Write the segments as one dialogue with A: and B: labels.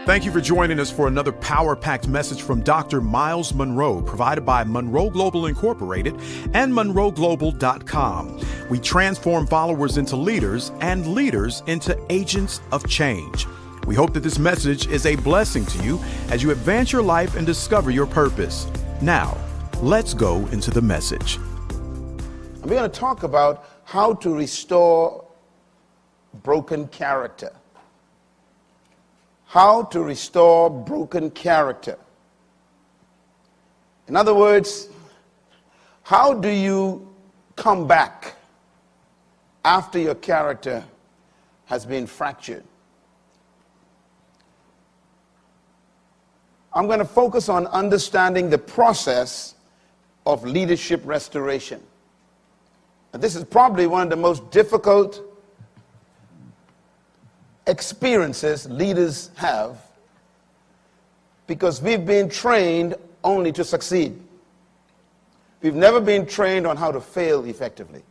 A: Thank you for joining us for another power-packed message from Dr. Myles Munroe, provided by Munroe Global Incorporated and MunroeGlobal.com. We transform followers into leaders and leaders into agents of change. We hope that this message is a blessing to you as you advance your life and discover your purpose. Now, let's go into the message.
B: We're going to talk about how to restore broken character. How to restore broken character. In other words, how do you come back after your character has been fractured? I'm going to focus on understanding the process of leadership restoration. And this is probably one of the most difficult experiences leaders have, because we've been trained only to succeed. We've never been trained on how to fail effectively.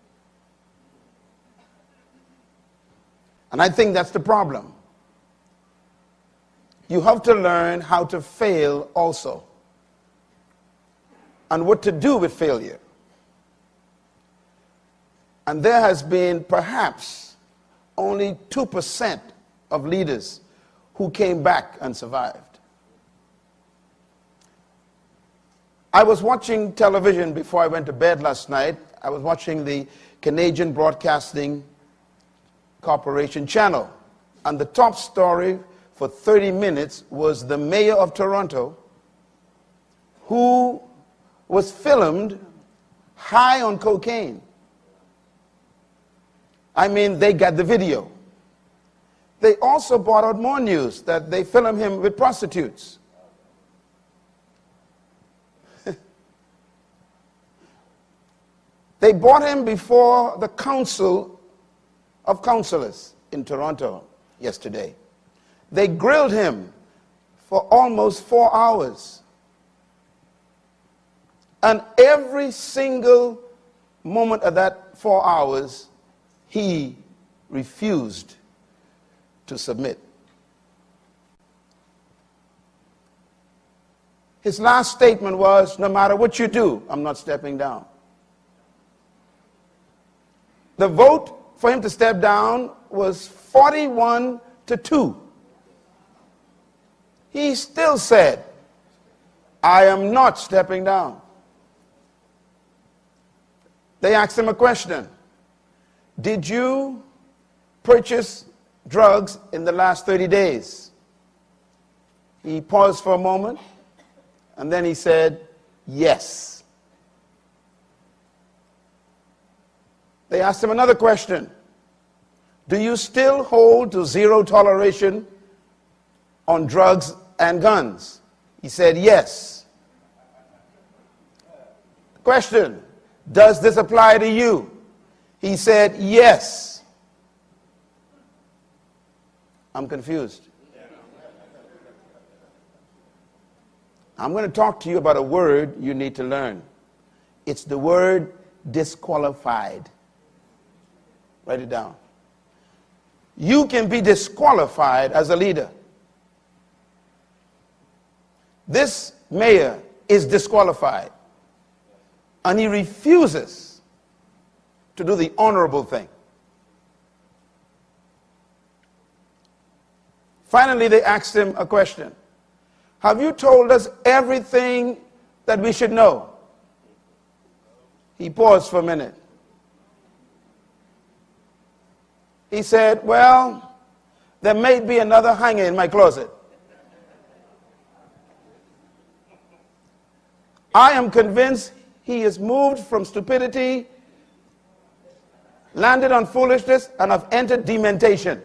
B: And I think that's the problem. You have to learn how to fail also, and what to do with failure. And there has been perhaps only 2% of leaders who came back and survived. I was watching television before I went to bed last night. I was watching the Canadian Broadcasting Corporation channel, and the top story for 30 minutes was the mayor of Toronto, who was filmed high on cocaine. I mean, they got the video. They also brought out more news that they filmed him with prostitutes. They brought him before the Council of Councillors in Toronto yesterday. They grilled him for almost 4 hours. And every single moment of that 4 hours, he refused to submit. His last statement was, no matter what you do, I'm not stepping down. The vote for him to step down was 41-2. He still said, I am not stepping down. They asked him a question. Did you purchase drugs in the last 30 days? He paused for a moment, and then he said, yes. They asked him another question. Do you still hold to zero toleration on drugs and guns? He said, yes. Question, does this apply to you? He said, yes. I'm confused. I'm going to talk to you about a word you need to learn. It's the word disqualified. Write it down. You can be disqualified as a leader. This mayor is disqualified, and he refuses to do the honorable thing. Finally, they asked him a question. Have you told us everything that we should know? He paused for a minute. He said, well, there may be another hanger in my closet. I am convinced he is moved from stupidity, landed on foolishness, and have entered dementation.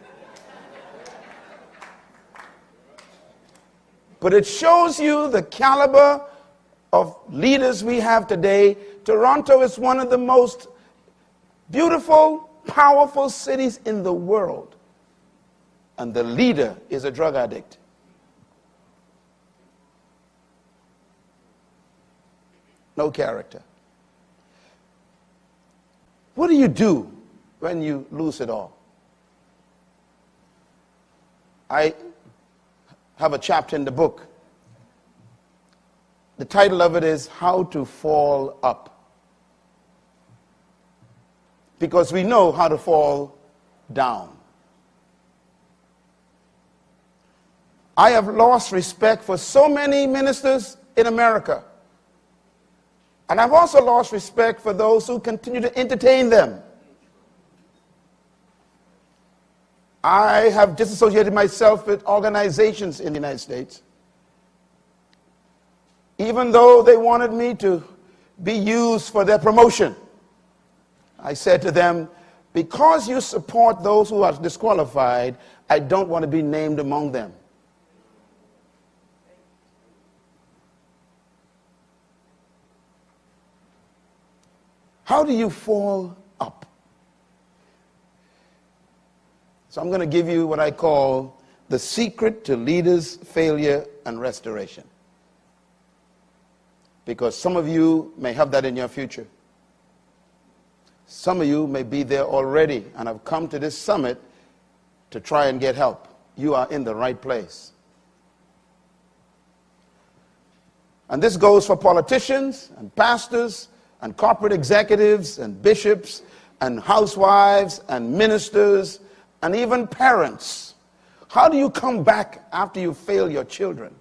B: But it shows you the caliber of leaders we have today. Toronto is one of the most beautiful, powerful cities in the world. And the leader is a drug addict. No character. What do you do when you lose it all? I have a chapter in the book. The title of it is How to Fall Up. Because we know how to fall down. I have lost respect for so many ministers in America. And I've also lost respect for those who continue to entertain them. I have disassociated myself with organizations in the United States, even though they wanted me to be used for their promotion. I said to them, because you support those who are disqualified, I don't want to be named among them. How do you fall up? So I'm going to give you what I call the secret to leaders' failure and restoration. Because some of you may have that in your future. Some of you may be there already and have come to this summit to try and get help. You are in the right place. And this goes for politicians and pastors and corporate executives and bishops and housewives and ministers and even parents. How do you come back after you fail your children?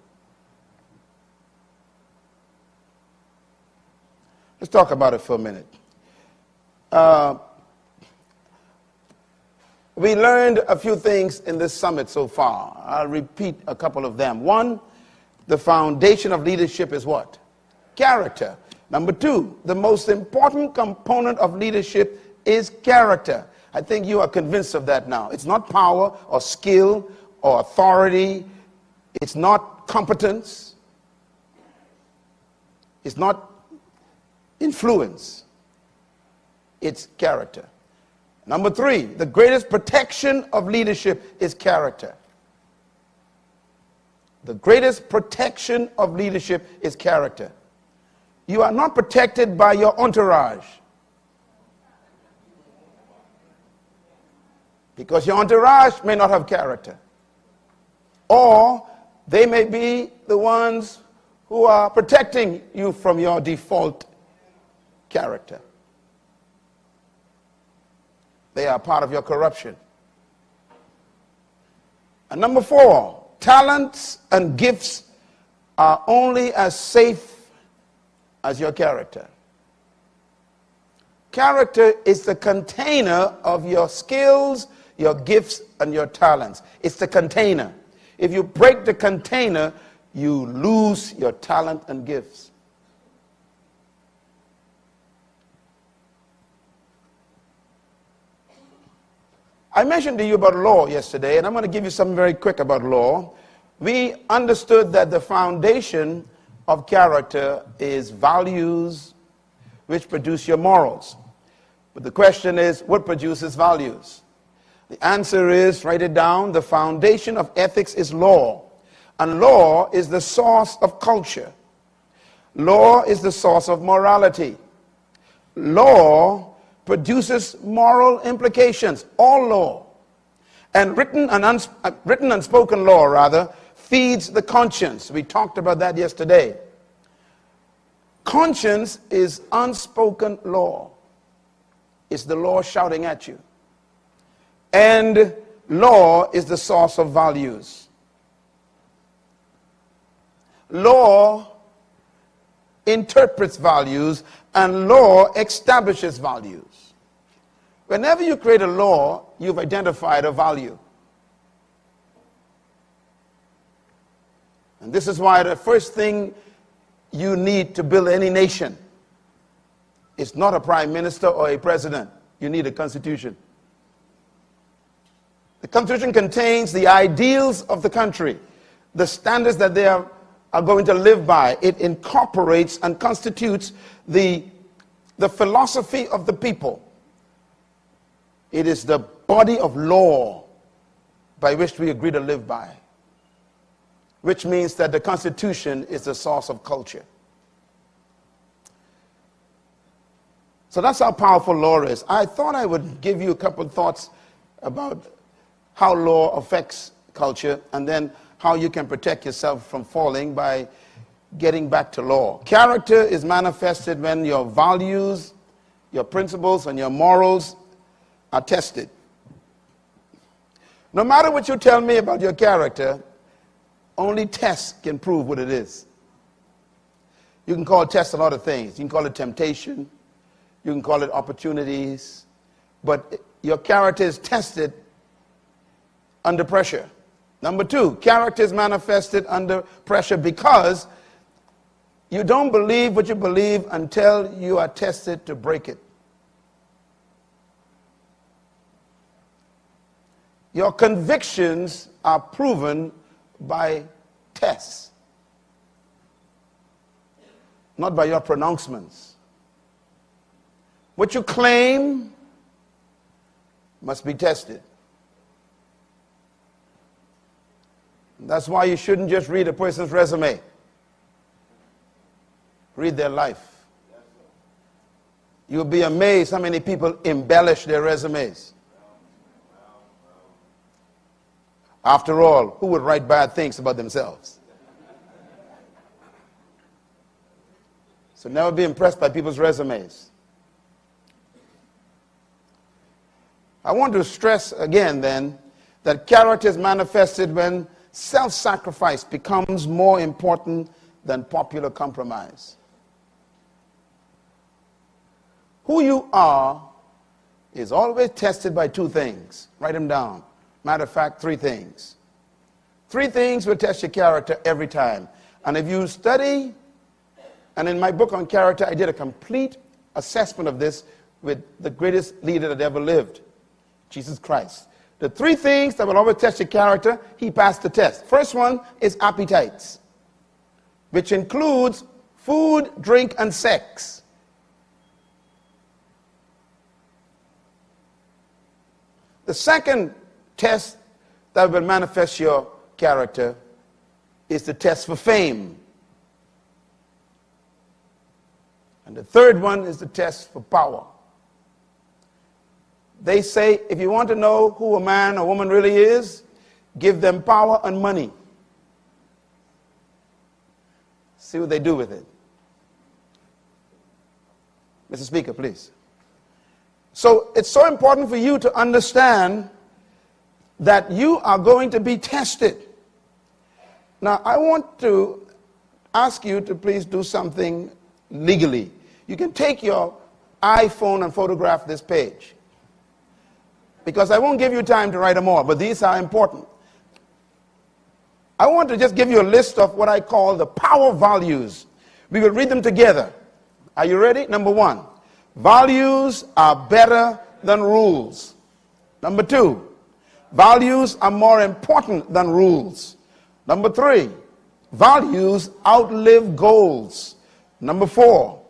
B: Let's talk about it for a minute. We learned a few things in this summit so far. I'll repeat a couple of them. One, the foundation of leadership is what? Character. Number two, the most important component of leadership is character. I think you are convinced of that now. It's not power or skill or authority. It's not competence. It's not influence. It's character. Number three, the greatest protection of leadership is character. The greatest protection of leadership is character. You are not protected by your entourage. Because your entourage may not have character. Or they may be the ones who are protecting you from your default character. They are part of your corruption. And number four, talents and gifts are only as safe as your character. Character is the container of your skills, your gifts, and your talents. It's the container. If you break the container, you lose your talent and gifts. I mentioned to you about law yesterday, and I'm going to give you something very quick about law. We understood that the foundation of character is values which produce your morals. But the question is, what produces values? The answer is, write it down, the foundation of ethics is law. And law is the source of culture. Law is the source of morality. Law produces moral implications, all law. And written and spoken law, rather, feeds the conscience. We talked about that yesterday. Conscience is unspoken law. It's the law shouting at you. And law is the source of values. Law interprets values, and law establishes values. Whenever you create a law, you've identified a value. And this is why the first thing you need to build any nation is not a prime minister or a president. You need a constitution. The constitution contains the ideals of the country, the standards that they are going to live by. It incorporates and constitutes the philosophy of the people. It is the body of law by which we agree to live by, which means that the Constitution is the source of culture. So that's how powerful law is. I thought I would give you a couple of thoughts about how law affects culture, and then how you can protect yourself from falling by getting back to law. Character is manifested when your values, your principles, and your morals are tested. No matter what you tell me about your character, only tests can prove what it is. You can call test a lot of things. You can call it temptation. You can call it opportunities. But your character is tested under pressure. Number two, character is manifested under pressure because you don't believe what you believe until you are tested to break it. Your convictions are proven by tests, not by your pronouncements. What you claim must be tested. That's why you shouldn't just read a person's resume. Read their life. You'll be amazed how many people embellish their resumes. After all, who would write bad things about themselves? So never be impressed by people's resumes. I want to stress again then that character is manifested when self-sacrifice becomes more important than popular compromise. Who you are is always tested by two things. Write them down. Matter of fact, three things. Three things will test your character every time. And if you study, and in my book on character, I did a complete assessment of this with the greatest leader that ever lived, Jesus Christ. The three things that will always test your character, he passed the test. First one is appetites, which includes food, drink, and sex. The second test that will manifest your character is the test for fame. And the third one is the test for power. They say if you want to know who a man or woman really is, give them power and money. See what they do with it. Mr. Speaker, please. So it's so important for you to understand that you are going to be tested. Now, I want to ask you to please do something legally. You can take your iPhone and photograph this page, because I won't give you time to write them all, but these are important. I want to just give you a list of what I call the power values. We will read them together. Are you ready? Number one, values are better than rules. Number two, values are more important than rules. Number three, values outlive goals. Number four,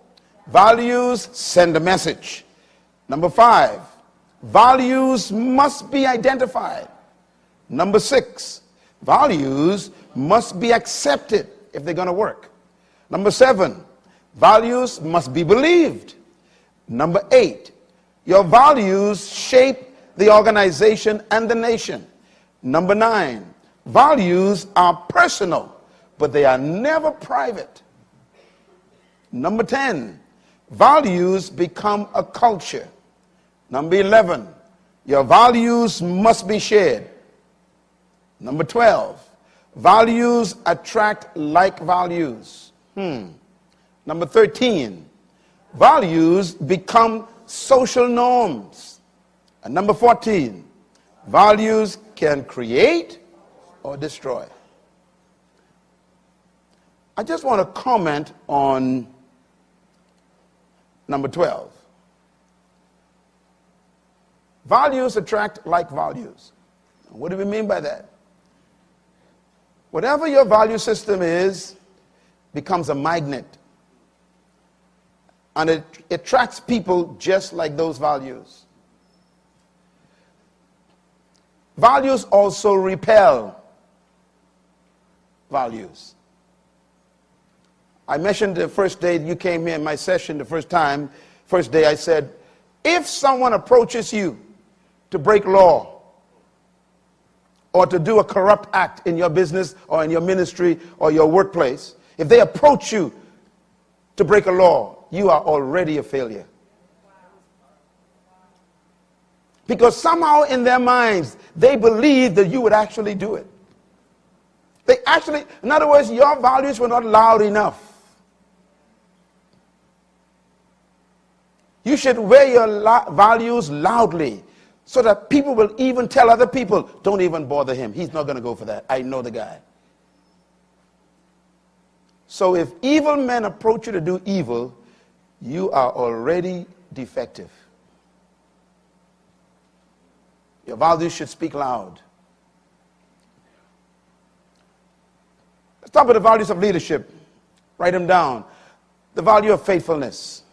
B: values send a message. Number five, values must be identified. Number six, values must be accepted if they're going to work. Number seven, values must be believed. Number eight, your values shape the organization and the nation. Number nine, values are personal, but they are never private. Number 10, values become a culture. Number 11, your values must be shared. Number 12, values attract like values. Number 13, values become social norms. And number 14, values can create or destroy. I just want to comment on number 12. Values attract like values. What do we mean by that? Whatever your value system is becomes a magnet. And it attracts people just like those values. Values also repel values. I mentioned the first day you came here in my session, the first day I said, if someone approaches you to break law, or to do a corrupt act in your business or in your ministry or your workplace, if they approach you to break a law, you are already a failure. Because somehow in their minds, they believe that you would actually do it. In other words, your values were not loud enough. You should wear your values loudly so that people will even tell other people, don't even bother him. He's not going to go for that. I know the guy. So if evil men approach you to do evil, you are already defective. Your values should speak loud. Let's talk about the values of leadership. Write them down. The value of faithfulness,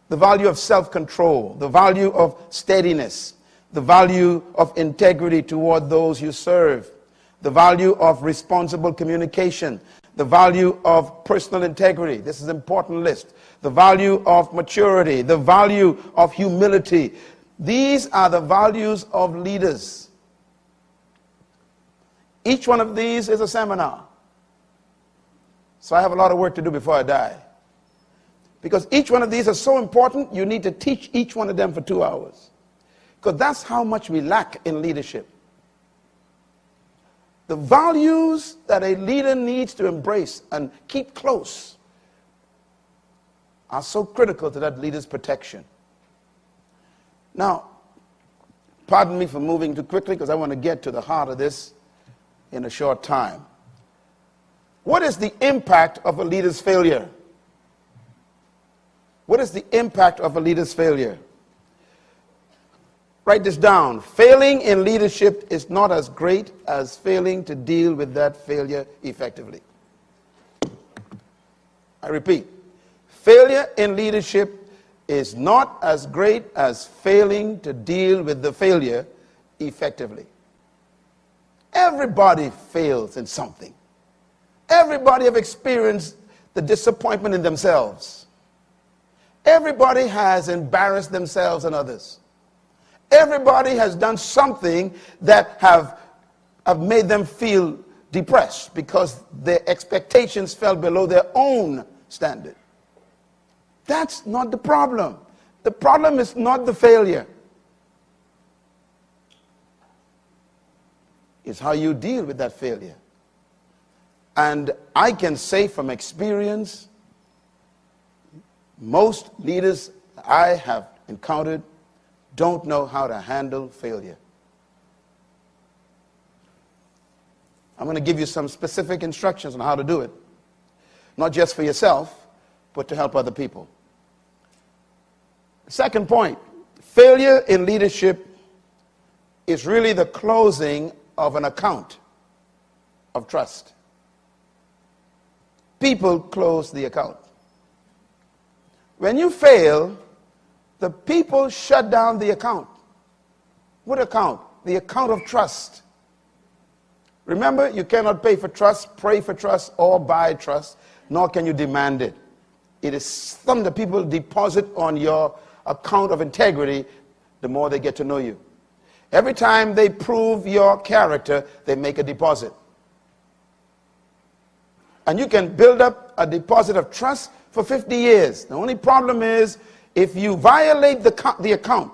B: the value of self-control, the value of steadiness, the value of integrity toward those you serve, the value of responsible communication, the value of personal integrity. This is an important list. The value of maturity, the value of humility. These are the values of leaders. Each one of these is a seminar. So I have a lot of work to do before I die. Because each one of these is so important, you need to teach each one of them for 2 hours. Because that's how much we lack in leadership. The values that a leader needs to embrace and keep close are so critical to that leader's protection. Now, pardon me for moving too quickly because I want to get to the heart of this in a short time. What is the impact of a leader's failure? What is the impact of a leader's failure? Write this down. Failing in leadership is not as great as failing to deal with that failure effectively. I repeat, failure in leadership is not as great as failing to deal with the failure effectively. Everybody fails in something. Everybody have experienced the disappointment in themselves. Everybody has embarrassed themselves and others. Everybody has done something that have made them feel depressed because their expectations fell below their own standard. That's not the problem. The problem is not the failure. It's how you deal with that failure. And I can say from experience, most leaders I have encountered don't know how to handle failure. I'm going to give you some specific instructions on how to do it. Not just for yourself, but to help other people. Second point, failure in leadership is really the closing of an account of trust. People close the account. When you fail, the people shut down the account. What account? The account of trust. Remember, you cannot pay for trust, pray for trust, or buy trust, nor can you demand it. It is something that people deposit on your account of integrity the more they get to know you. Every time they prove your character, they make a deposit. And you can build up a deposit of trust for 50 years. The only problem is if you violate the account,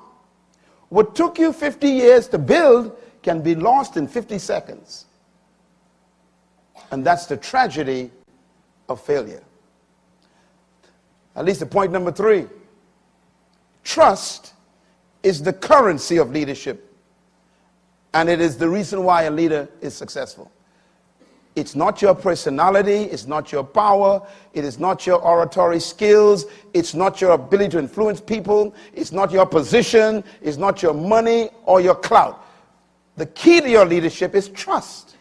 B: what took you 50 years to build can be lost in 50 seconds. And that's the tragedy of failure. At least the point number 3. Trust is the currency of leadership. And it is the reason why a leader is successful. It's not your personality, it's not your power, it is not your oratory skills, it's not your ability to influence people, it's not your position, it's not your money or your clout. The key to your leadership is trust.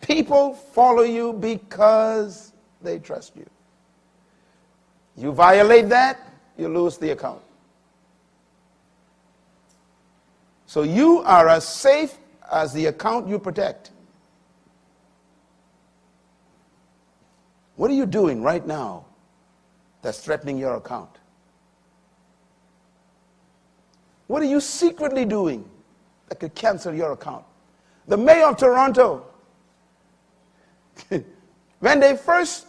B: People follow you because they trust you. You violate that, you lose the account. So you are as safe as the account you protect. What are you doing right now that's threatening your account? What are you secretly doing that could cancel your account? The mayor of Toronto, when they first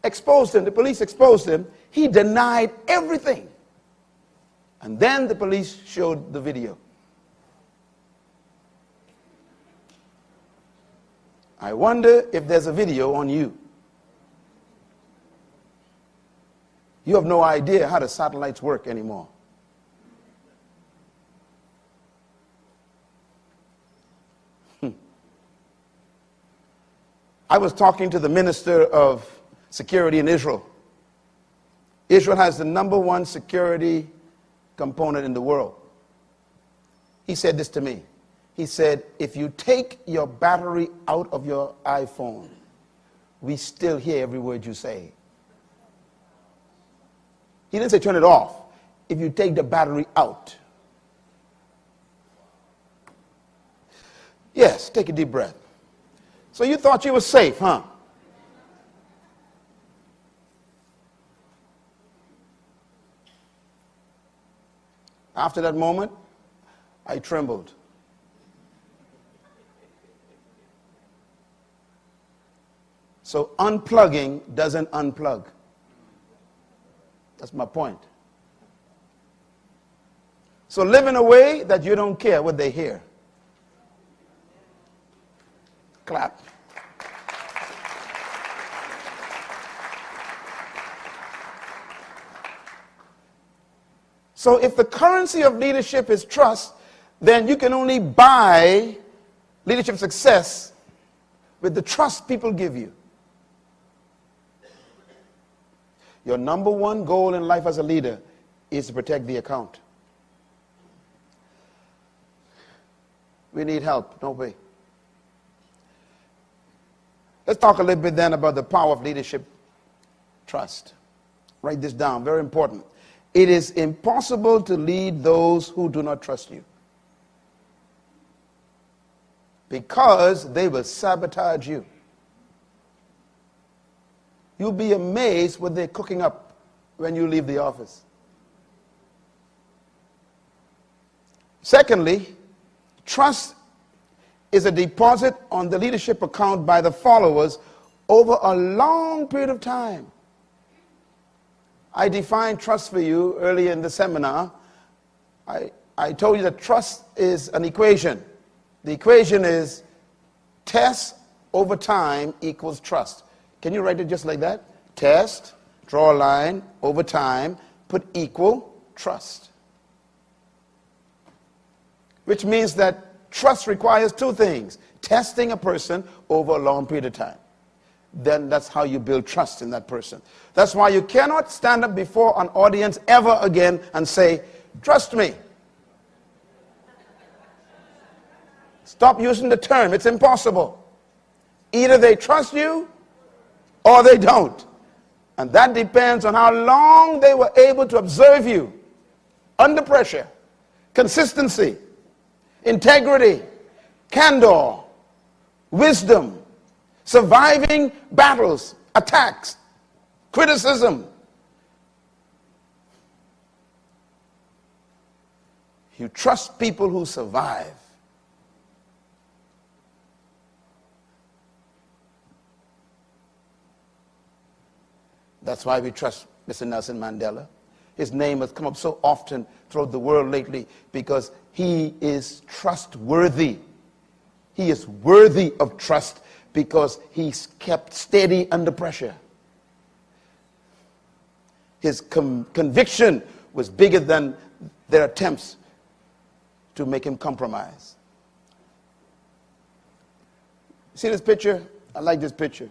B: exposed him, the police exposed him, he denied everything. And then the police showed the video. I wonder if there's a video on you. You have no idea how the satellites work anymore. I was talking to the Minister of Security in Israel. Israel has the #1 security component in the world. He said this to me. He said, if you take your battery out of your iPhone, we still hear every word you say. He didn't say turn it off. If you take the battery out. Yes, take a deep breath. So you thought you were safe, huh? After that moment, I trembled. So unplugging doesn't unplug. That's my point. So live in a way that you don't care what they hear. Clap. So if the currency of leadership is trust, then you can only buy leadership success with the trust people give you. Your #1 goal in life as a leader is to protect the account. We need help, don't we? Let's talk a little bit then about the power of leadership trust. Write this down, very important. It is impossible to lead those who do not trust you, because they will sabotage you. You'll be amazed what they're cooking up when you leave the office. Secondly, trust is a deposit on the leadership account by the followers over a long period of time. I defined trust for you earlier in the seminar. I told you that trust is an equation. The equation is test over time equals trust. Can you write it just like that? Test, draw a line, over time, put equal, trust. Which means that trust requires two things. Testing a person over a long period of time. Then that's how you build trust in that person. That's why you cannot stand up before an audience ever again and say, trust me. Stop using the term. It's impossible. Either they trust you or they don't. And that depends on how long they were able to observe you under pressure. Consistency, integrity, candor, wisdom, surviving battles, attacks, criticism. You trust people who survive. That's why we trust Mr. Nelson Mandela. His name has come up so often throughout the world lately because he is trustworthy. He is worthy of trust because he's kept steady under pressure. His conviction was bigger than their attempts to make him compromise. See this picture? I like this picture.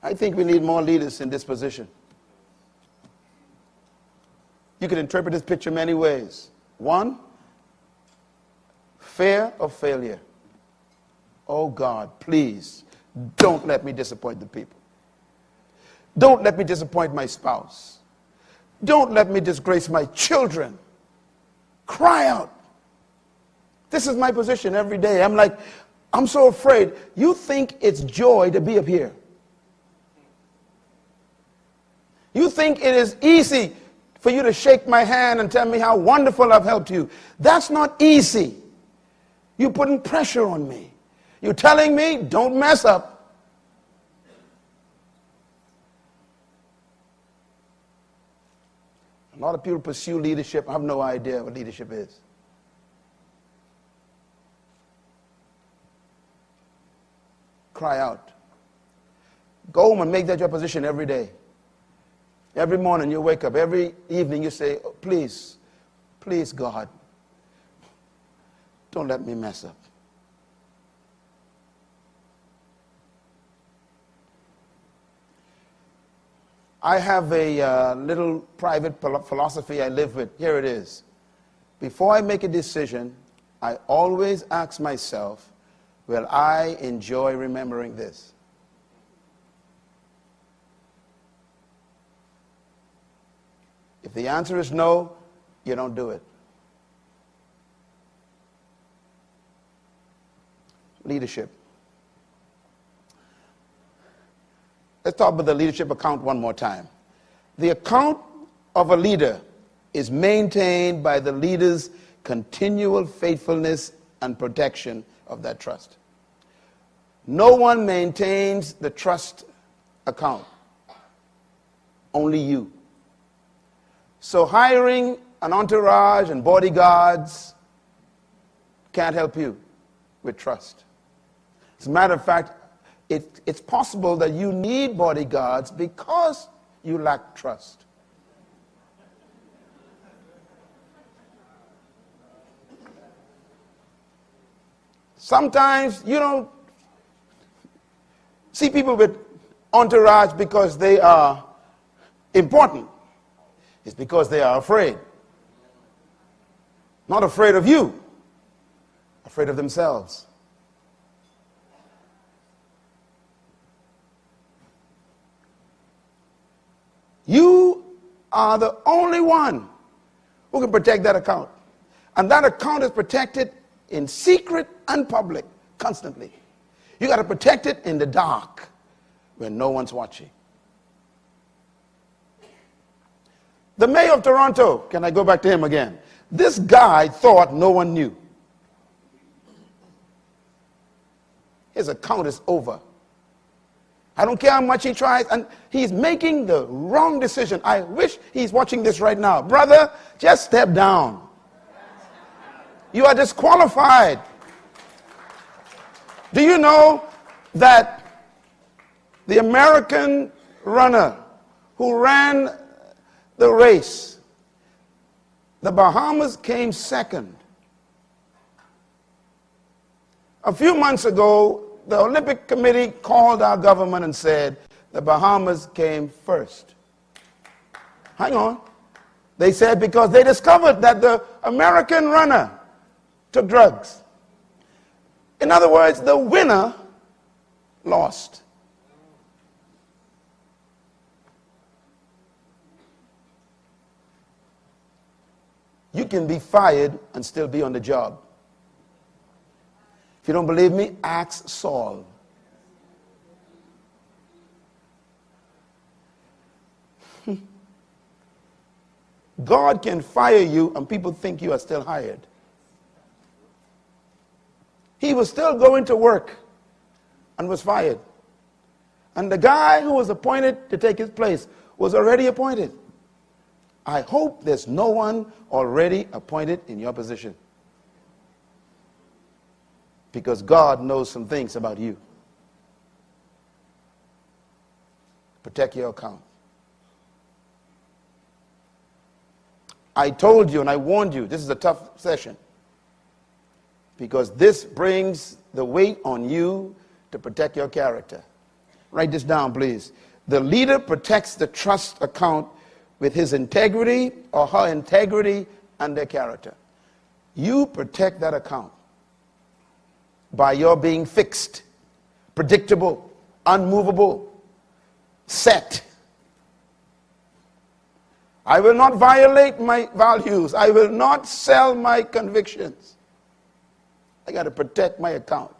B: I think we need more leaders in this position. You can interpret this picture many ways. One, fear of failure. Oh God, please, don't let me disappoint the people. Don't let me disappoint my spouse. Don't let me disgrace my children. Cry out. This is my position every day. I'm so afraid. You think it's joy to be up here. You think it is easy for you to shake my hand and tell me how wonderful I've helped you. That's not easy. You're putting pressure on me. You're telling me, don't mess up. A lot of people pursue leadership. I have no idea what leadership is. Cry out. Go home and make that your position every day. Every morning you wake up. Every evening you say, oh, please, please, God, don't let me mess up. I have a little private philosophy I live with. Here it is. Before I make a decision, I always ask myself, will I enjoy remembering this? If the answer is no, you don't do it. Leadership. Let's talk about the leadership account one more time. The account of a leader is maintained by the leader's continual faithfulness and protection of that trust. No one maintains the trust account, only you. So hiring an entourage and bodyguards can't help you with trust. As a matter of fact, it's possible that you need bodyguards because you lack trust. Sometimes you don't see people with entourage because they are important. It's because they are afraid. Not afraid of you, afraid of themselves. You are the only one who can protect that account. And that account is protected in secret and public, constantly. You got to protect it in the dark when no one's watching. The mayor of Toronto, can I go back to him again? This guy thought no one knew. His account is over. I don't care how much he tries, and he's making the wrong decision. I wish he's watching this right now. Brother, just step down. You are disqualified. Do you know that the American runner who ran the race, the Bahamas came second? A few months ago, the Olympic Committee called our government and said the Bahamas came first. Hang on. They said because they discovered that the American runner took drugs. In other words, the winner lost. You can be fired and still be on the job. If you don't believe me, ask Saul. God can fire you and people think you are still hired. He was still going to work and was fired. And the guy who was appointed to take his place was already appointed. I hope there's no one already appointed in your position. Because God knows some things about you. Protect your account. I told you and I warned you, this is a tough session. Because this brings the weight on you to protect your character. Write this down, please. The leader protects the trust account with his integrity or her integrity and their character. You protect that account by your being fixed, predictable, unmovable, set. I will not violate my values. I will not sell my convictions. I got to protect my account.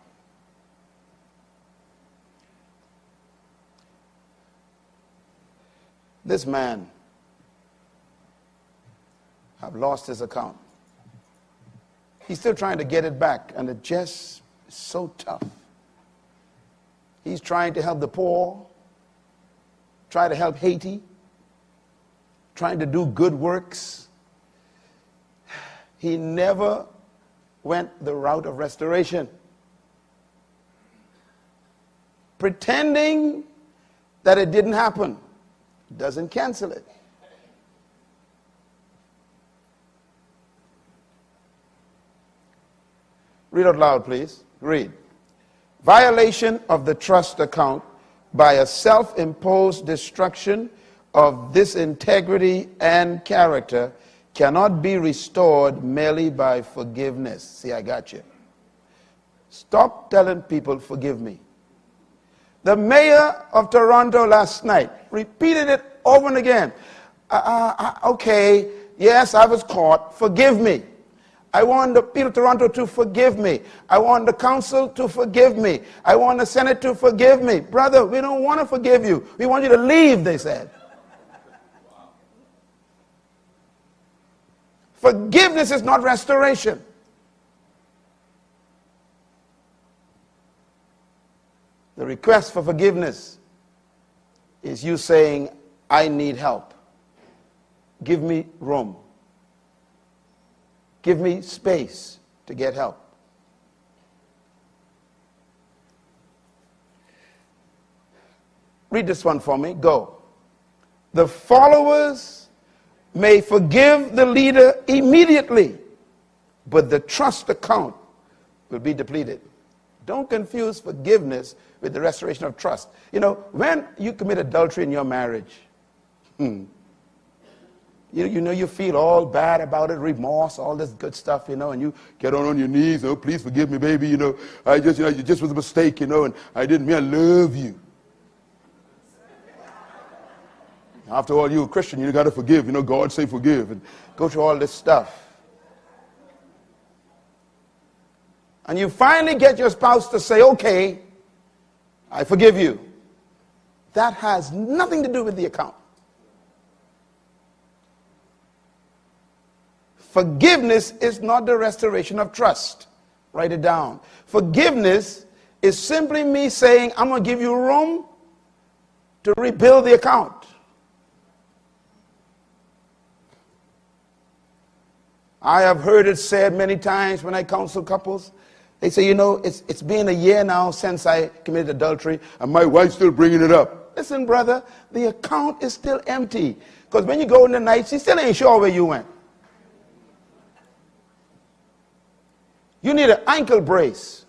B: This man have lost his account. He's still trying to get it back, and it just is so tough. He's trying to help the poor, try to help Haiti, trying to do good works. He never went the route of restoration. Pretending that it didn't happen doesn't cancel it. Read out loud, please. Read. Violation of the trust account by a self-imposed destruction of this integrity and character cannot be restored merely by forgiveness. See, I got you. Stop telling people, forgive me. The mayor of Toronto last night repeated it over and again. Okay, yes, I was caught. Forgive me. I want the people of Toronto to forgive me. I want the council to forgive me. I want the Senate to forgive me. Brother, we don't want to forgive you. We want you to leave, they said. Forgiveness is not restoration. The request for forgiveness is you saying, I need help. Give me room. Give me space to get help. Read this one for me. Go. The followers may forgive the leader immediately, but the trust account will be depleted. Don't confuse forgiveness with the restoration of trust. You know, when you commit adultery in your marriage, you know, you feel all bad about it, remorse, all this good stuff, you know, and you get on your knees, oh, please forgive me, baby, you know, it just was a mistake, you know, and I didn't mean I love you. After all, you're a Christian, you got to forgive, you know, God say forgive, and go through all this stuff. And you finally get your spouse to say, okay, I forgive you. That has nothing to do with the account. Forgiveness is not the restoration of trust. Write it down. Forgiveness is simply me saying, I'm going to give you room to rebuild the account. I have heard it said many times when I counsel couples. They say, you know, it's been a year now since I committed adultery, and my wife's still bringing it up. Listen, brother, the account is still empty. Because when you go in the night, she still ain't sure where you went. You need an ankle brace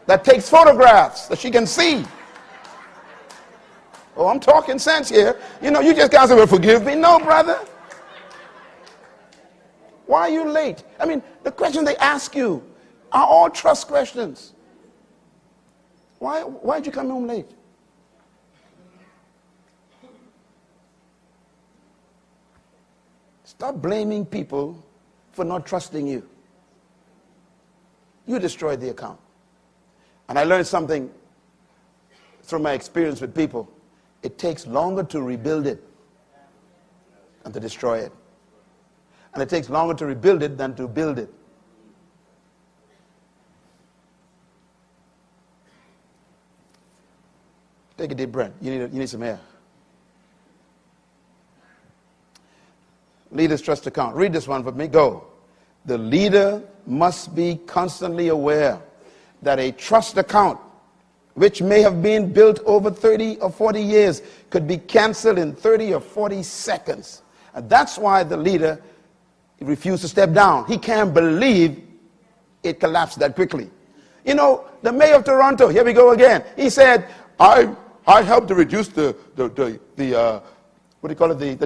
B: that takes photographs that she can see. Oh, I'm talking sense here. You know, you just can't say, well, forgive me. No, brother. Why are you late? I mean, the questions they ask you are all trust questions. Why did you come home late? Stop blaming people for not trusting you. You destroyed the account. And I learned something through my experience with people. It takes longer to rebuild it than to destroy it. And it takes longer to rebuild it than to build it. Take a deep breath. You need some air. Leader's trust account. Read this one for me. Go. The leader must be constantly aware that a trust account, which may have been built over 30 or 40 years, could be canceled in 30 or 40 seconds. And that's why the leader refused to step down. He can't believe it collapsed that quickly. You know, the mayor of Toronto, here we go again. He said, I helped to reduce the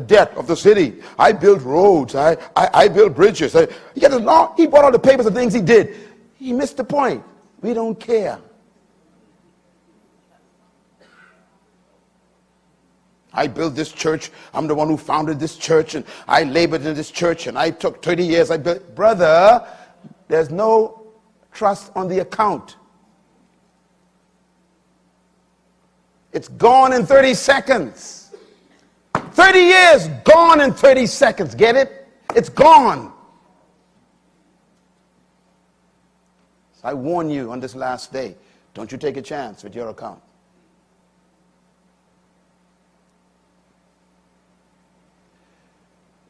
B: debt of the city. I built roads. I built bridges. He bought all the papers of things he did. He missed the point. We don't care. I built this church. I'm the one who founded this church, and I labored in this church, and I took 30 years. I built. Brother, there's no trust on the account. It's gone in 30 seconds. 30 years, gone in 30 seconds. Get it? It's gone. So I warn you on this last day, don't you take a chance with your account.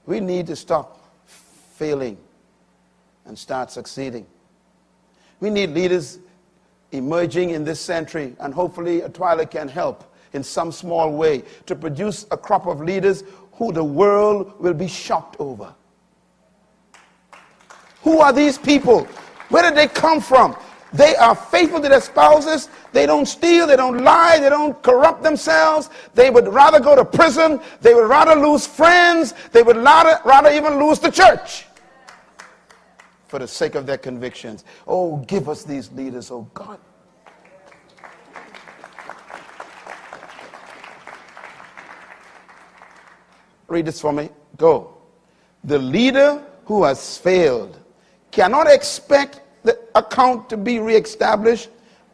B: We need to stop failing and start succeeding. We need leaders emerging in this century, and hopefully Atwila can help in some small way to produce a crop of leaders who the world will be shocked over. Who are these people? Where did they come from? They are faithful to their spouses. They don't steal. They don't lie. They don't corrupt themselves. They would rather go to prison. They would rather lose friends. They would rather even lose the church for the sake of their convictions. Oh, give us these leaders, oh God. Read this for me. Go. The leader who has failed cannot expect the account to be reestablished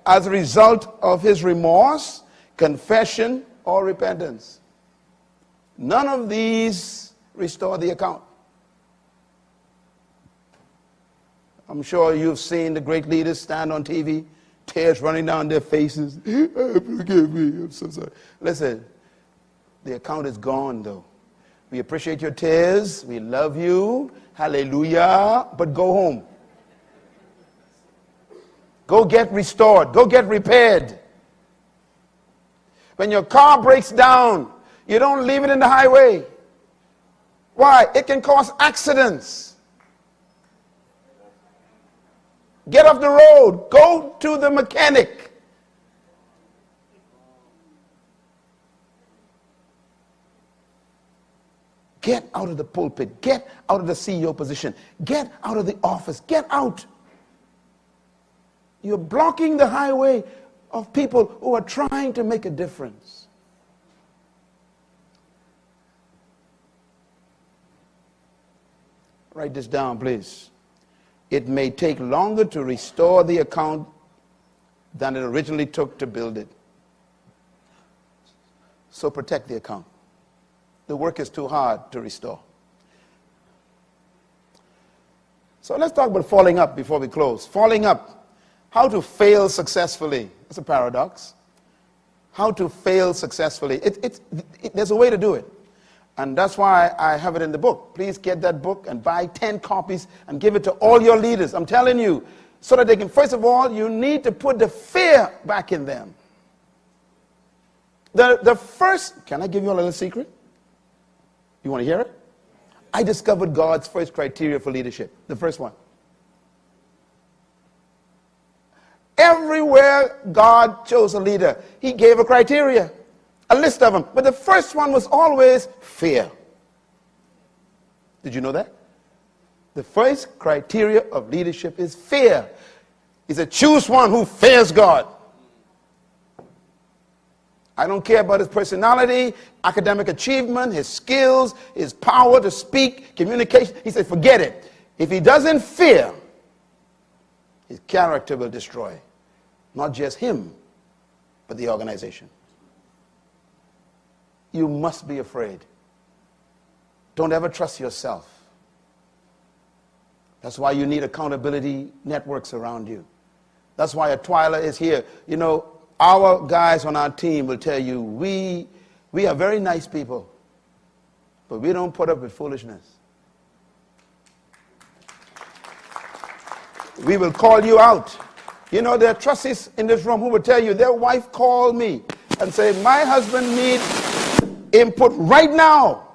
B: as a result of his remorse, confession, or repentance. None of these restore the account. I'm sure you've seen the great leaders stand on TV, tears running down their faces. Forgive me, I'm so sorry. Listen, the account is gone though. We appreciate your tears. We love you. Hallelujah. But go home. Go get restored. Go get repaired. When your car breaks down, you don't leave it in the highway. Why? It can cause accidents. Get off the road. Go to the mechanic. Get out of the pulpit. Get out of the CEO position. Get out of the office. Get out. You're blocking the highway of people who are trying to make a difference. Write this down, please. It may take longer to restore the account than it originally took to build it. So protect the account. The work is too hard to restore. So let's talk about falling up before we close. Falling up. How to fail successfully. That's a paradox. How to fail successfully. There's a way to do it. And that's why I have it in the book. Please get that book and buy 10 copies and give it to all your leaders. I'm telling you, so that they can, first of all, you need to put the fear back in them. The first, can I give you a little secret? You want to hear it? I discovered God's first criteria for leadership. The first one. Everywhere God chose a leader, he gave a criteria, a list of them. But the first one was always fear. Did you know that? The first criteria of leadership is fear. He said, choose one who fears God. I don't care about his personality, academic achievement, his skills, his power to speak, communication. He said, forget it. If he doesn't fear, his character will destroy. Not just him, but the organization. You must be afraid. Don't ever trust yourself. That's why you need accountability networks around you. That's why Atwila is here. You know, our guys on our team will tell you, we are very nice people, but we don't put up with foolishness. We will call you out. You know, there are trustees in this room who will tell you their wife called me and say, my husband needs input right now.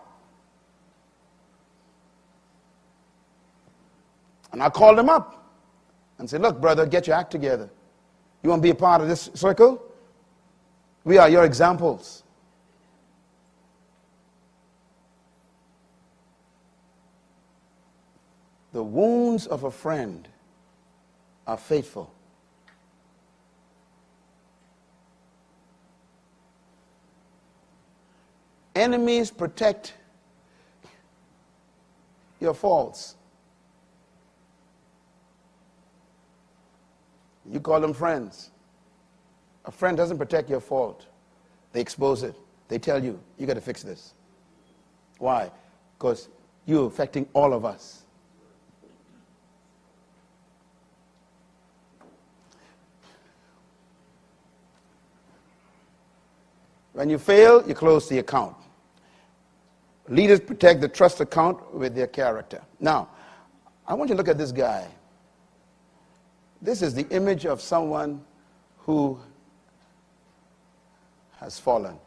B: And I called him up and said, look, brother, get your act together. You want to be a part of this circle? We are your examples. The wounds of a friend are faithful. Enemies protect your faults. You call them friends. A friend doesn't protect your fault. They expose it. They tell you, you got to fix this. Why? Because you're affecting all of us. When you fail, you close the account. Leaders protect the trust account with their character. Now, I want you to look at this guy. This is the image of someone who has fallen.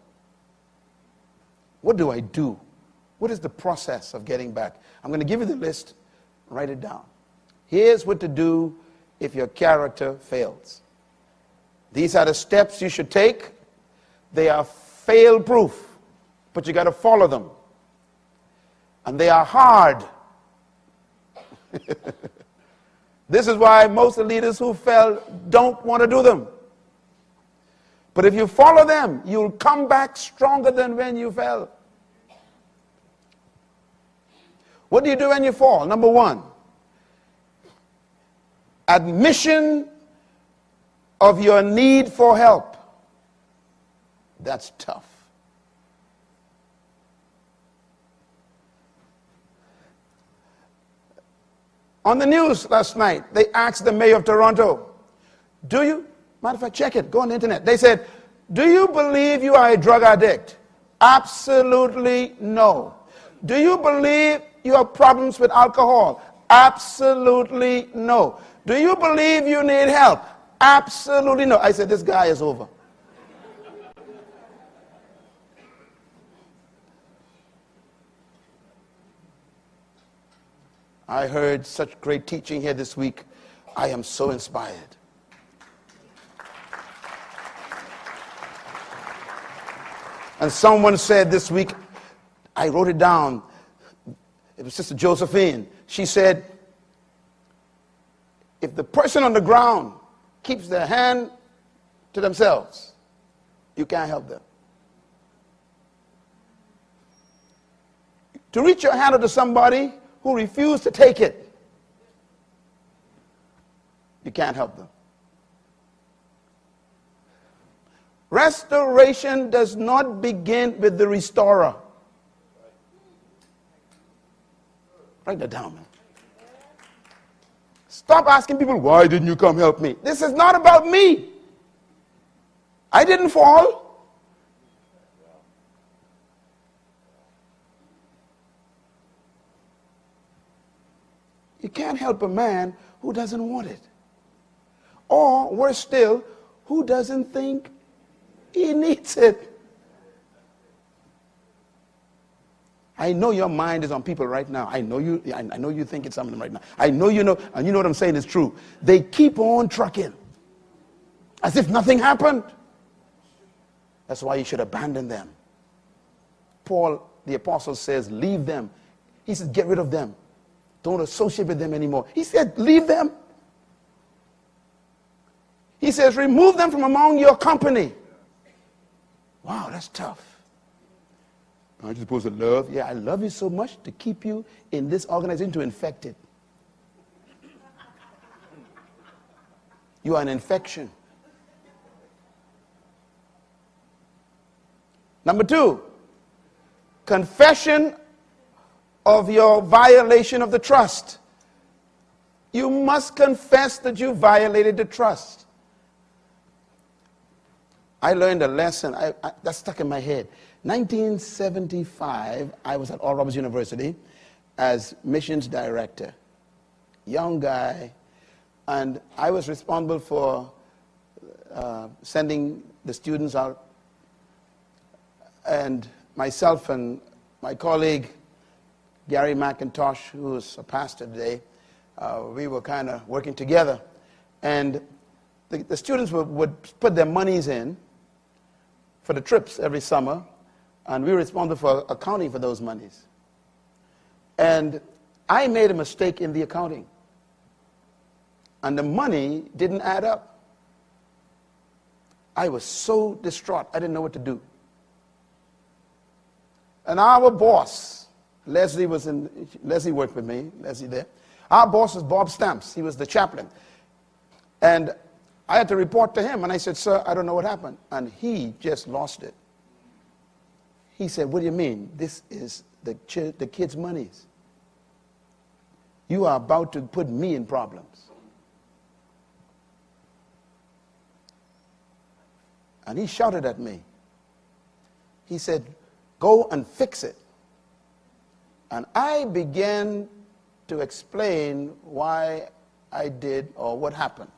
B: What do I do? What is the process of getting back? I'm going to give you the list. Write it down. Here's what to do if your character fails. These are the steps you should take. They are fail-proof, but you got to follow them. And they are hard. This is why most of the leaders who fell don't want to do them. But if you follow them, you'll come back stronger than when you fell. What do you do when you fall? Number one, admission of your need for help. That's tough. On the news last night, they asked the mayor of Toronto, do you, matter of fact, check it, go on the internet. They said, do you believe you are a drug addict? Absolutely no. Do you believe you have problems with alcohol? Absolutely no. Do you believe you need help? Absolutely no. I said, this guy is over. I heard such great teaching here this week. I am so inspired. And someone said this week, I wrote it down, it was Sister Josephine. She said, if the person on the ground keeps their hand to themselves, you can't help them. To reach your hand out to somebody who refuse to take it, you can't help them. Restoration does not begin with the restorer. Write that down, man. Stop asking people, why didn't you come help me? This is not about me. I didn't fall. You can't help a man who doesn't want it. Or, worse still, who doesn't think he needs it. I know your mind is on people right now. I know you're thinking something right now. I know you know, and you know what I'm saying is true. They keep on trucking as if nothing happened. That's why you should abandon them. Paul, the apostle, says, leave them. He says, get rid of them. Don't associate with them anymore. He said, leave them. He says, remove them from among your company. Wow, that's tough. Aren't you supposed to love? Yeah, I love you so much to keep you in this organization, to infect it. You are an infection. Number two, confession of your violation of the trust. You must confess that you violated the trust. I learned a lesson that stuck in my head. 1975, I was at Oral Roberts University as missions director. Young guy, and I was responsible for sending the students out. And myself and my colleague, Gary McIntosh, who is a pastor today, we were kind of working together. And the students would put their monies in for the trips every summer, and we were responsible for accounting for those monies. And I made a mistake in the accounting, and the money didn't add up. I was so distraught, I didn't know what to do. And our boss, Leslie worked with me, Leslie there. Our boss was Bob Stamps. He was the chaplain. And I had to report to him, and I said, sir, I don't know what happened. And he just lost it. He said, what do you mean? This is the kids' monies. You are about to put me in problems. And he shouted at me. He said, go and fix it. And I began to explain why I did or what happened.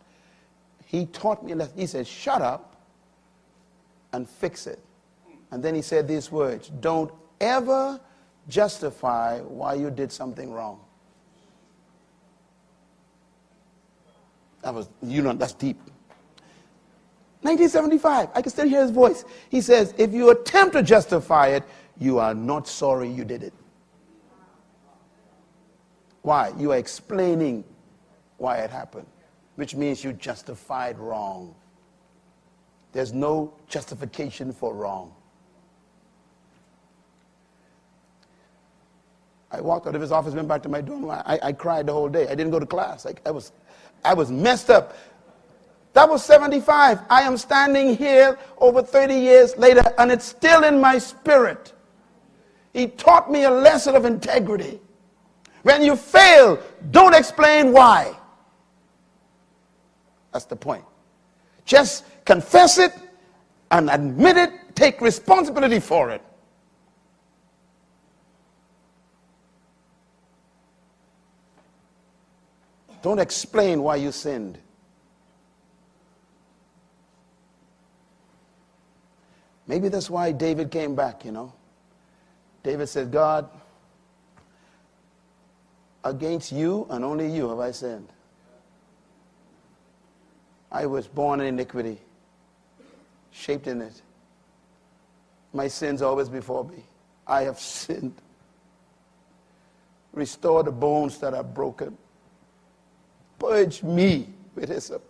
B: He taught me a lesson. He said, shut up and fix it. And then he said these words, don't ever justify why you did something wrong. That was, that's deep. 1975, I can still hear his voice. He says, if you attempt to justify it, you are not sorry you did it. Why? You are explaining why it happened, which means you justified wrong. There's no justification for wrong. I walked out of his office, went back to my dorm. I cried the whole day. I didn't go to class. I was messed up. That was 75. I am standing here over 30 years later, and it's still in my spirit. He taught me a lesson of integrity. When you fail, don't explain why. That's the point. Just confess it and admit it. Take responsibility for it. Don't explain why you sinned. Maybe that's why David came back, David said, God, against you and only you have I sinned. I was born in iniquity, shaped in it. My sins always before me. I have sinned. Restore the bones that are broken. Purge me with hyssop.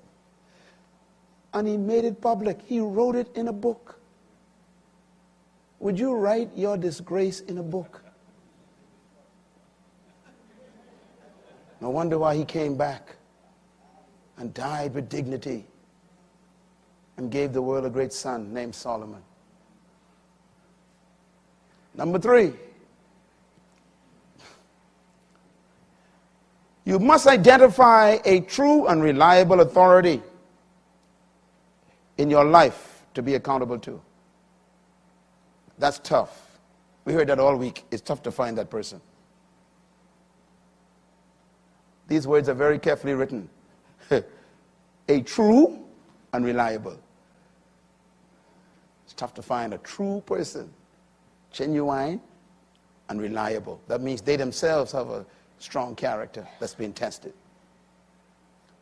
B: And he made it public. He wrote it in a book. Would you write your disgrace in a book? No wonder why he came back and died with dignity and gave the world a great son named Solomon. Number 3, you must identify a true and reliable authority in your life to be accountable to. That's tough. We heard that all week. It's tough to find that person. These words are very carefully written. A true and reliable. It's tough to find a true person, genuine and reliable. That means they themselves have a strong character that's been tested.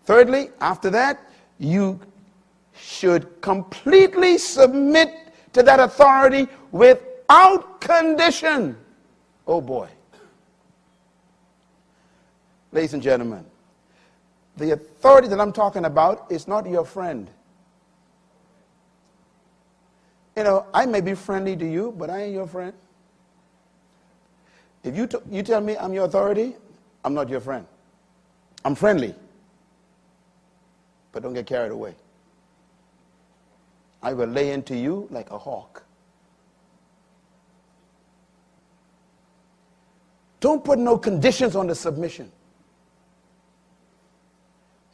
B: Thirdly, after that, you should completely submit to that authority without condition. Oh boy. Ladies and gentlemen, the authority that I'm talking about is not your friend. I may be friendly to you, but I ain't your friend. If you tell me I'm your authority, I'm not your friend. I'm friendly, but don't get carried away. I will lay into you like a hawk. Don't put no conditions on the submission.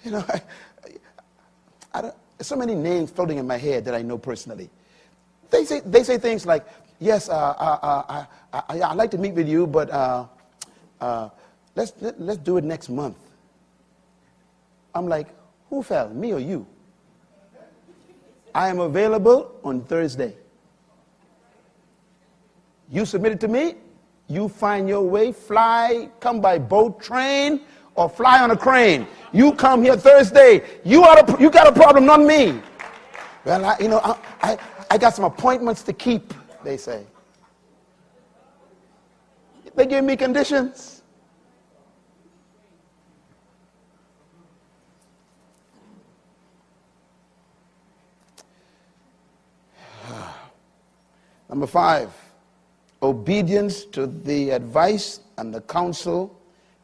B: There's so many names floating in my head that I know personally. They say things like, yes, I'd like to meet with you, but let's do it next month. I'm like, who fell, me or you? I am available on Thursday. You submit it to me, you find your way, fly, come by boat, train, or fly on a crane. You come here Thursday. You got a problem, not me. Well, I got some appointments to keep, they say. They give me conditions. Number 5, obedience to the advice and the counsel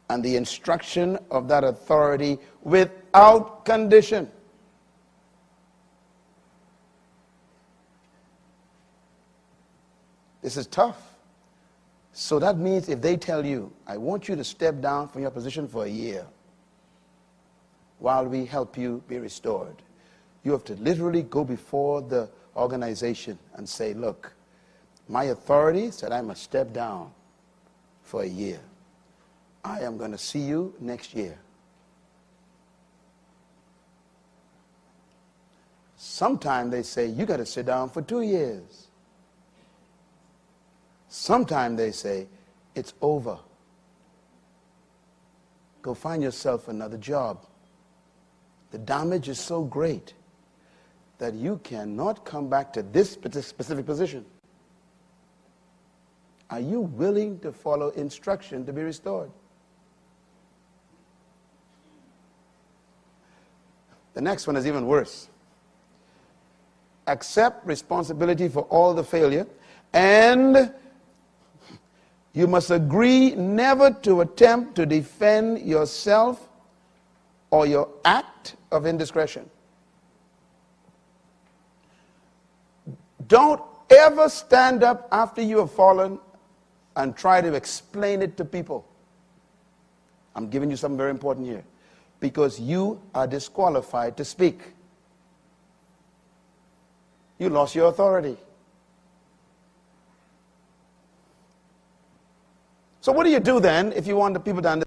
B: and the instruction of that authority without condition. This is tough. So that means if they tell you, I want you to step down from your position for a year while we help you be restored, you have to literally go before the organization and say, look, my authority said I must step down for a year. I am going to see you next year. Sometimes they say, you got to sit down for 2 years. Sometimes they say, it's over. Go find yourself another job. The damage is so great that you cannot come back to this specific position. Are you willing to follow instruction to be restored? The next one is even worse. Accept responsibility for all the failure, and you must agree never to attempt to defend yourself or your act of indiscretion. Don't ever stand up after you have fallen and try to explain it to people. I'm giving you something very important here. Because you are disqualified to speak. You lost your authority. So what do you do then if you want the people to understand?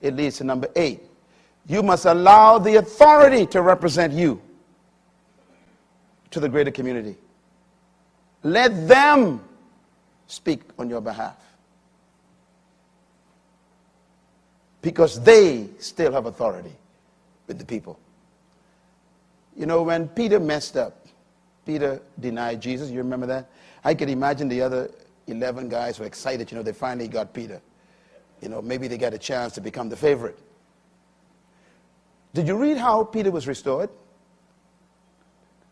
B: It leads to number 8. You must allow the authority to represent you to the greater community. Let them speak on your behalf. Because they still have authority with the people. You know, when Peter messed up, Peter denied Jesus, you remember that? I could imagine the other 11 guys were excited, you know, they finally got Peter. You know, maybe they got a chance to become the favorite. Did you read how Peter was restored?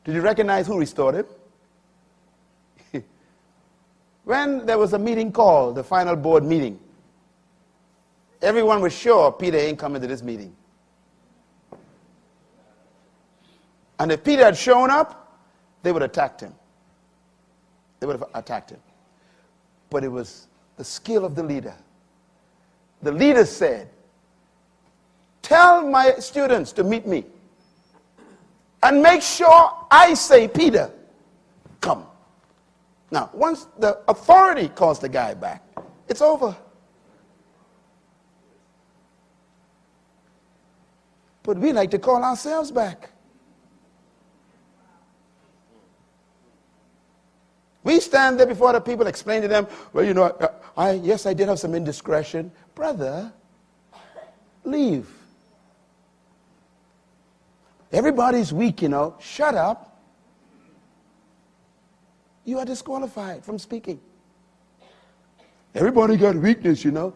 B: Did you recognize who restored him? When there was a meeting called, the final board meeting, everyone was sure Peter ain't coming to this meeting. And if Peter had shown up, they would have attacked him. They would have attacked him. But it was the skill of the leader. The leader said, tell my students to meet me. And make sure I say, Peter, come. Now, once the authority calls the guy back, it's over. But we like to call ourselves back. We stand there before the people, explain to them, well, you know, yes, I did have some indiscretion. Brother, leave. Everybody's weak, you know. Shut up. You are disqualified from speaking. Everybody got weakness, you know.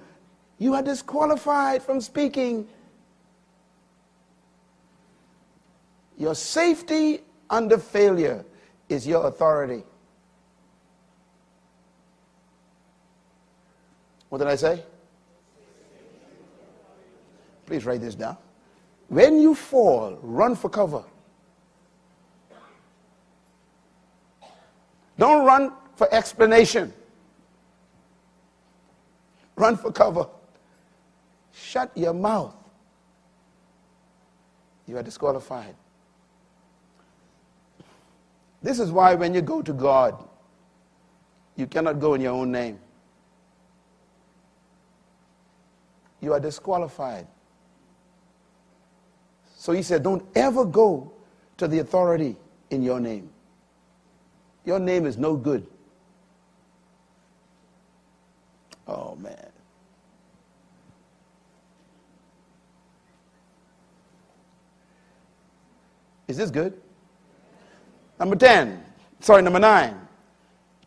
B: You are disqualified from speaking. Your safety under failure is your authority. What did I say? Please write this down. When you fall, run for cover. Don't run for explanation. Run for cover. Shut your mouth. You are disqualified. This is why when you go to God, you cannot go in your own name. You are disqualified. So he said, don't ever go to the authority in your name. Your name is no good. Oh, man. Is this good? Number 9.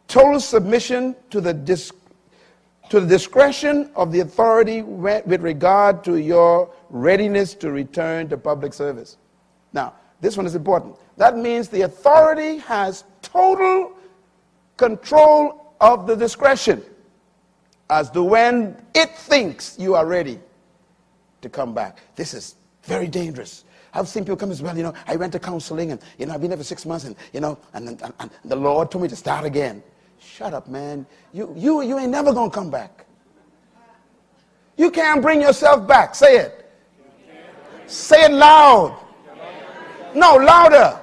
B: Total submission to the discretion of the authority with regard to your readiness to return to public service. Now, this one is important. That means the authority has total control of the discretion as to when it thinks you are ready to come back. This is very dangerous. I've seen people come as well, you know, I went to counseling and, you know, I've been there for 6 months and, you know, and the Lord told me to start again. Shut up, man. You ain't never going to come back. You can't bring yourself back. Say it. Say it loud. No, louder.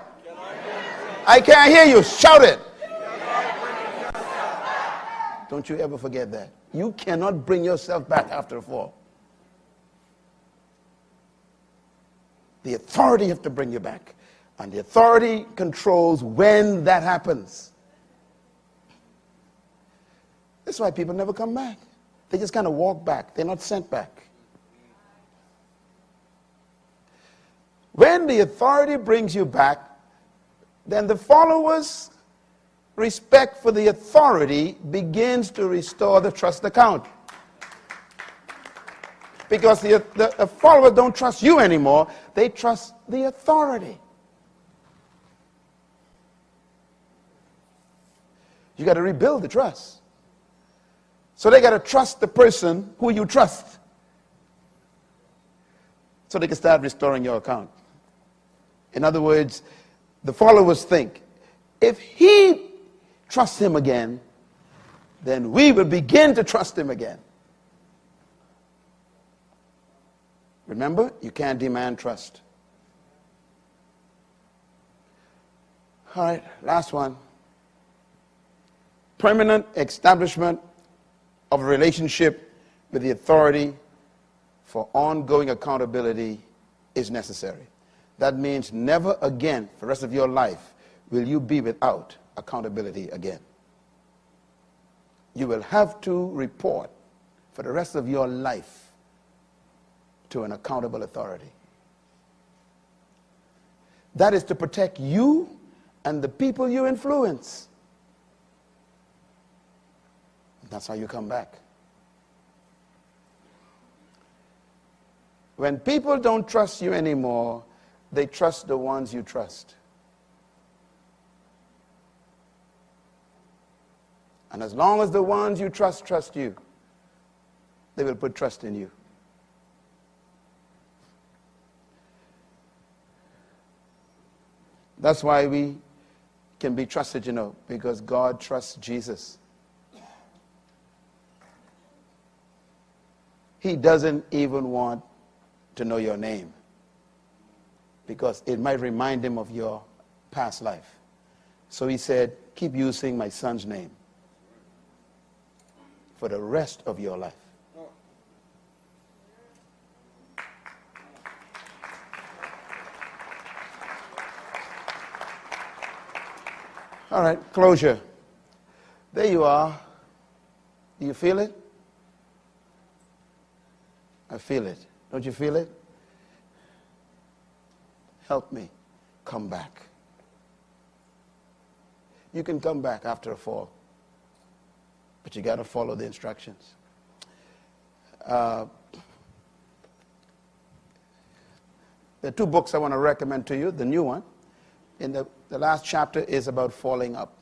B: I can't hear you. Shout it. Don't you ever forget that. You cannot bring yourself back after a fall. The authority have to bring you back. And the authority controls when that happens. That's why people never come back. They just kind of walk back. They're not sent back. When the authority brings you back, then the followers' respect for the authority begins to restore the trust account. Because the followers don't trust you anymore. They trust the authority. You got to rebuild the trust. So they got to trust the person who you trust. So they can start restoring your account. In other words, the followers think, if he trusts him again, then we will begin to trust him again. Remember, you can't demand trust. All right, last one. Permanent establishment of a relationship with the authority for ongoing accountability is necessary. That means never again, for the rest of your life, will you be without accountability again. You will have to report for the rest of your life to an accountable authority. That is to protect you and the people you influence. That's how you come back. When people don't trust you anymore, they trust the ones you trust. And as long as the ones you trust you, they will put trust in you. That's why we can be trusted, because God trusts Jesus. He doesn't even want to know your name because it might remind him of your past life. So he said, keep using my son's name for the rest of your life. All right, closure. There you are. Do you feel it? I feel it. Don't you feel it? Help me come back. You can come back after a fall, but you got to follow the instructions. There are two books I want to recommend to you. The new one, in the last chapter, is about falling up.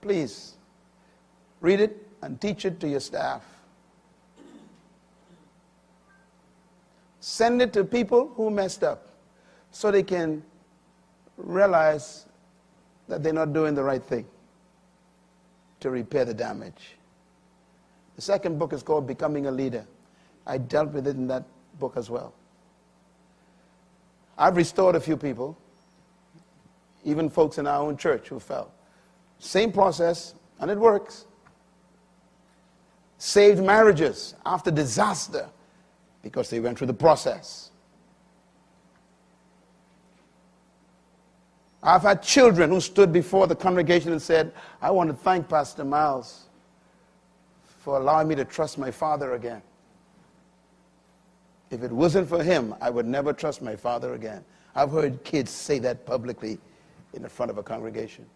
B: Please read it and teach it to your staff. Send it to people who messed up so they can realize that they're not doing the right thing to repair the damage. The second book is called Becoming a Leader. I dealt with it in that book as well. I've restored a few people, even folks in our own church who fell. Same process, and it works. Saved marriages after disaster because they went through the process. I've had children who stood before the congregation and said, I want to thank Pastor Myles for allowing me to trust my father again. If it wasn't for him, I would never trust my father again. I've heard kids say that publicly in the front of a congregation.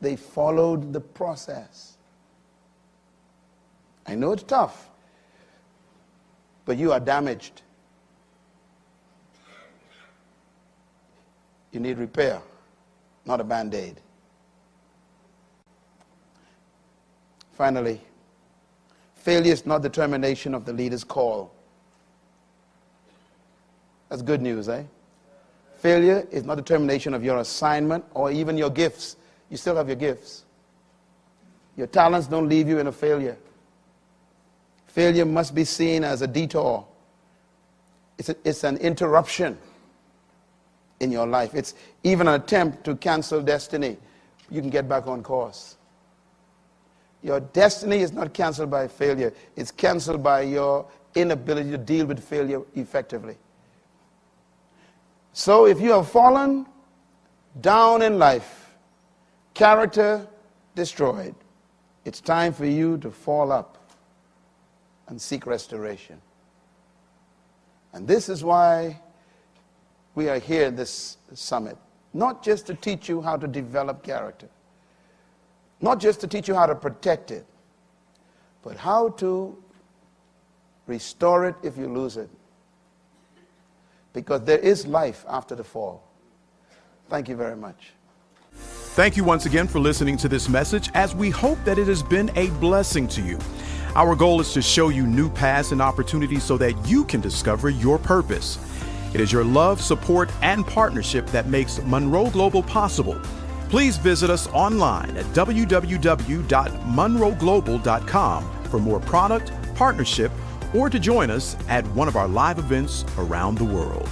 B: They followed the process. I know it's tough, but you are damaged. You need repair, not a Band-Aid. Finally, failure is not determination of the leader's call. That's good news, eh? Failure is not determination of your assignment or even your gifts. You still have your gifts. Your talents don't leave you in a failure. Failure must be seen as a detour. It's an interruption in your life. It's even an attempt to cancel destiny. You can get back on course. Your destiny is not canceled by failure. It's canceled by your inability to deal with failure effectively. So if you have fallen down in life, character destroyed, it's time for you to fall up and seek restoration. And this is why we are here at this summit. Not just to teach you how to develop character, not just to teach you how to protect it, but how to restore it if you lose it. Because there is life after the fall. Thank you very much.
A: Thank you once again for listening to this message, as we hope that it has been a blessing to you. Our goal is to show you new paths and opportunities so that you can discover your purpose. It is your love, support, and partnership that makes Munroe Global possible. Please visit us online at www.munroeglobal.com for more product, partnership, or to join us at one of our live events around the world.